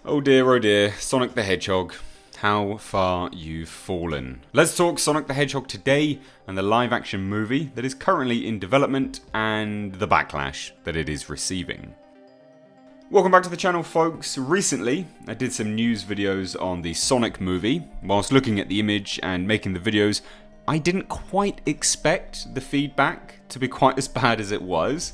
Oh dear, Sonic the Hedgehog. How far you've fallen. Let's talk Sonic the Hedgehog today and the live action movie that is currently in development and the backlash that it is receiving. Welcome back to the channel, folks. Recently, I did some news videos on the Sonic movie. Whilst looking at the image and making the videos, I didn't quite expect the feedback to be quite as bad as it was.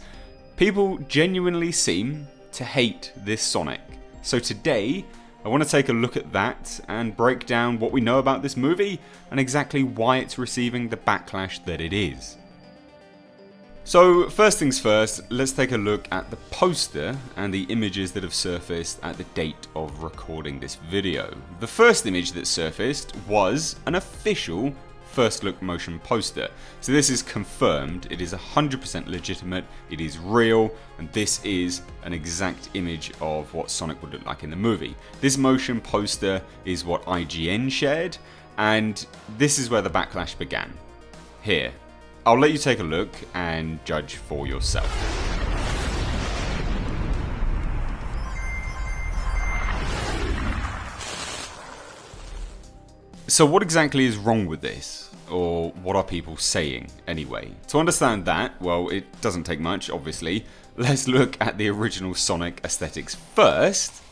People genuinely seem to hate this Sonic. So today, I want to take a look at that and break down what we know about this movie and exactly why it's receiving the backlash that it is. So first things first, let's take a look at the poster and the images that have surfaced at the date of recording this video. The first image that surfaced was an official first look motion poster. So this is confirmed, it is 100% legitimate, it is real, and this is an exact image of what Sonic would look like in the movie. This motion poster is what IGN shared, and this is where the backlash began. Here, I'll let you take a look and judge for yourself. So what exactly is wrong with this? Or what are people saying anyway? To understand that, well, it doesn't take much, obviously. Let's look at the original Sonic aesthetics first.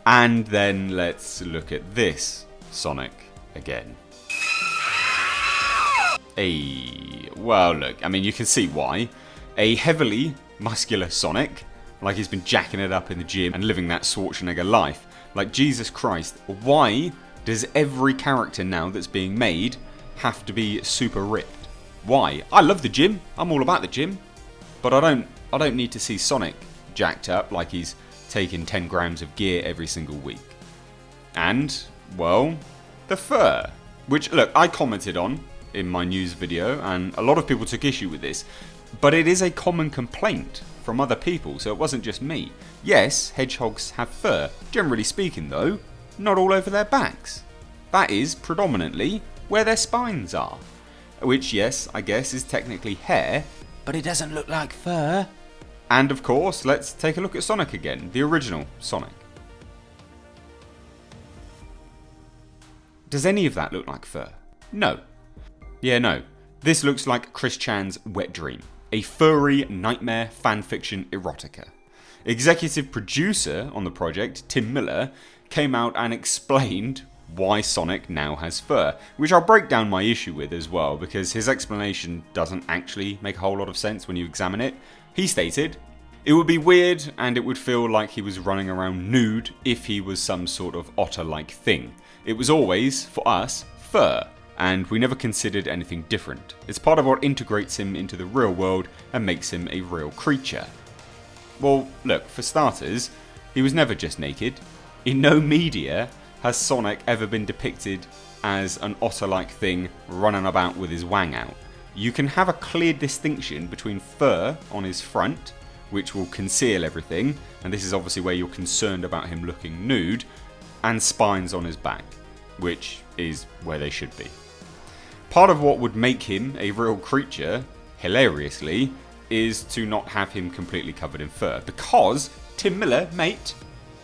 And then let's look at this Sonic again. Well look, I mean you can see why. A heavily muscular Sonic, like he's been jacking it up in the gym and living that Schwarzenegger life. Like Jesus Christ, why does every character now that's being made have to be super ripped? Why? I love the gym, I'm all about the gym. But I don't need to see Sonic jacked up like he's taking 10 grams of gear every single week. And, well, the fur. Which, look, I commented on in my news video, and a lot of people took issue with this, but it is a common complaint from other people, so it wasn't just me. Yes, hedgehogs have fur, generally speaking though, not all over their backs. That is predominantly where their spines are, which, yes, I guess is technically hair, but it doesn't look like fur. And of course, let's take a look at Sonic again, the original Sonic. Does any of that look like fur? No. Yeah, no. This looks like Chris Chan's wet dream. A furry nightmare fanfiction erotica. Executive producer on the project, Tim Miller, came out and explained why Sonic now has fur, which I'll break down my issue with as well, because his explanation doesn't actually make a whole lot of sense when you examine it. He stated, "It would be weird and it would feel like he was running around nude if he was some sort of otter-like thing. It was always, for us, fur. And we never considered anything different. It's part of what integrates him into the real world and makes him a real creature." Well, look, for starters, he was never just naked. In no media has Sonic ever been depicted as an otter-like thing running about with his wang out. You can have a clear distinction between fur on his front, which will conceal everything, and this is obviously where you're concerned about him looking nude, and spines on his back, which is where they should be. Part of what would make him a real creature, hilariously, is to not have him completely covered in fur. Because, Tim Miller, mate,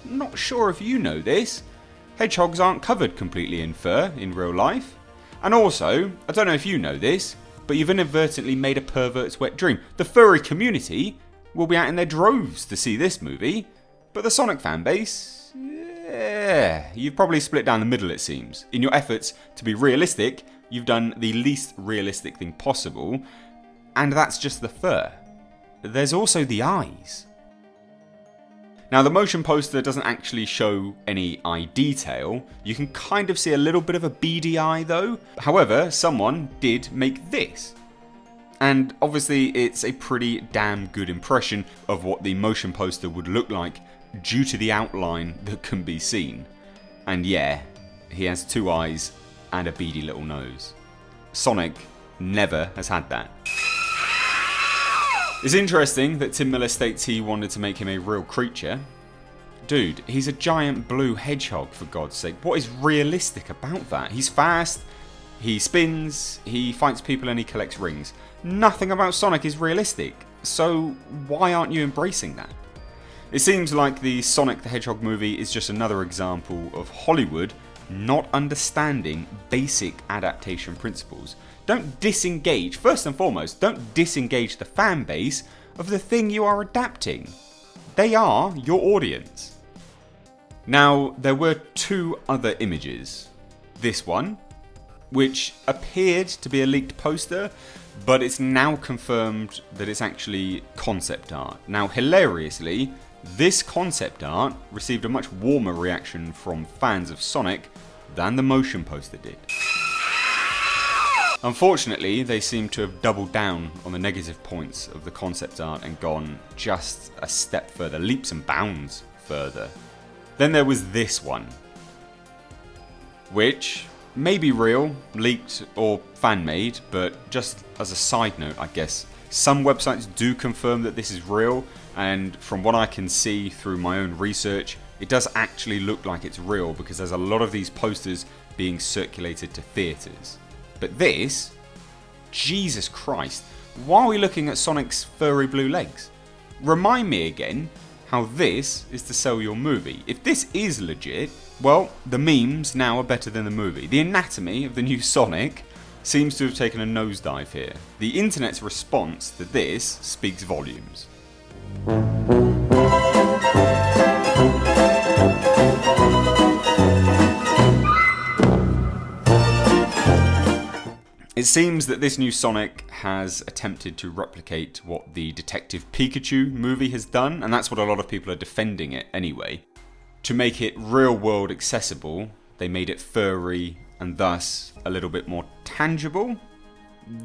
not sure if you know this, hedgehogs aren't covered completely in fur in real life. And also, I don't know if you know this, but you've inadvertently made a pervert's wet dream. The furry community will be out in their droves to see this movie, but the Sonic fanbase, yeah, you've probably split down the middle it seems. In your efforts to be realistic, you've done the least realistic thing possible, and that's just the fur. There's also the eyes. Now the motion poster doesn't actually show any eye detail, you can kind of see a little bit of a beady eye though. However, someone did make this. And obviously it's a pretty damn good impression of what the motion poster would look like due to the outline that can be seen. And yeah, he has two eyes and a beady little nose. Sonic never has had that. It's interesting that Tim Miller states he wanted to make him a real creature. Dude, he's a giant blue hedgehog, for God's sake. What is realistic about that? He's fast, he spins, he fights people and he collects rings. Nothing about Sonic is realistic, so why aren't you embracing that? It seems like the Sonic the Hedgehog movie is just another example of Hollywood not understanding basic adaptation principles. Don't disengage, first and foremost, don't disengage the fan base of the thing you are adapting. They are your audience. Now, there were two other images. This one, which appeared to be a leaked poster, but it's now confirmed that it's actually concept art. Now, hilariously, this concept art received a much warmer reaction from fans of Sonic than the motion poster did. Unfortunately, they seem to have doubled down on the negative points of the concept art and gone just a step further, leaps and bounds further. Then there was this one, which may be real, leaked, or fan-made, but just as a side note, I guess, some websites do confirm that this is real, and from what I can see through my own research, it does actually look like it's real because there's a lot of these posters being circulated to theatres. But this, Jesus Christ, why are we looking at Sonic's furry blue legs? Remind me again how this is to sell your movie. If this is legit, well, the memes now are better than the movie. The anatomy of the new Sonic seems to have taken a nosedive here. The internet's response to this speaks volumes. It seems that this new Sonic has attempted to replicate what the Detective Pikachu movie has done, and that's what a lot of people are defending it anyway. To make it real-world accessible, they made it furry and thus a little bit more tangible.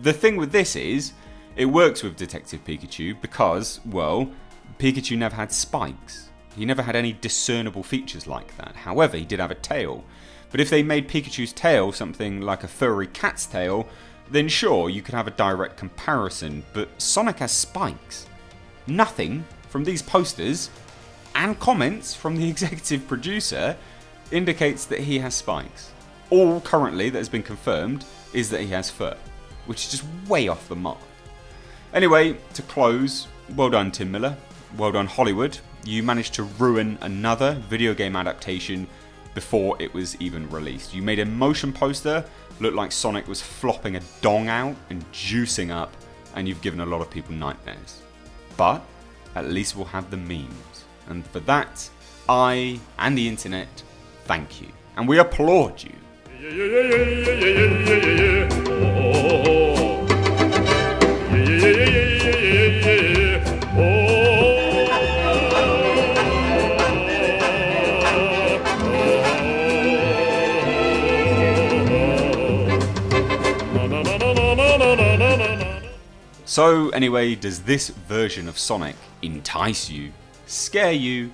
The thing with this is, it works with Detective Pikachu because, well, Pikachu never had spikes. He never had any discernible features like that. However, he did have a tail. But if they made Pikachu's tail something like a furry cat's tail, then sure, you could have a direct comparison, but Sonic has spikes. Nothing from these posters and comments from the executive producer indicates that he has spikes. All currently that has been confirmed is that he has fur, which is just way off the mark. Anyway, to close, well done Tim Miller, well done Hollywood. You managed to ruin another video game adaptation before it was even released. You made a motion poster look like Sonic was flopping a dong out and juicing up, and you've given a lot of people nightmares. But at least we'll have the memes. And for that, I and the internet thank you. And we applaud you. So anyway, does this version of Sonic entice you, scare you,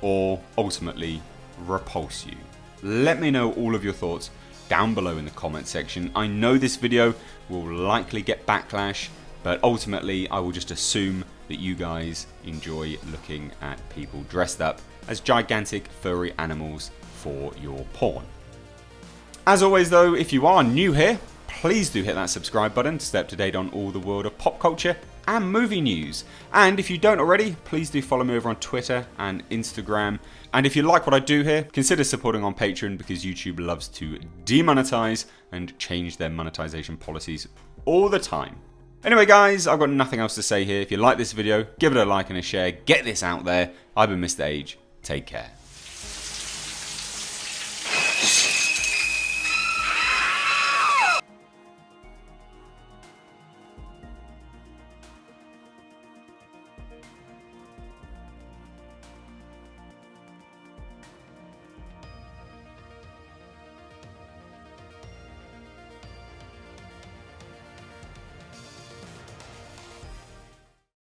or ultimately repulse you? Let me know all of your thoughts down below in the comment section. I know this video will likely get backlash, but ultimately I will just assume that you guys enjoy looking at people dressed up as gigantic furry animals for your porn. As always though, if you are new here, please do hit that subscribe button to stay up to date on all the world of pop culture and movie news. And if you don't already, please do follow me over on Twitter and Instagram. And if you like what I do here, consider supporting on Patreon because YouTube loves to demonetize and change their monetization policies all the time. Anyway guys, I've got nothing else to say here. If you like this video, give it a like and a share. Get this out there. I've been Mr. Age. Take care.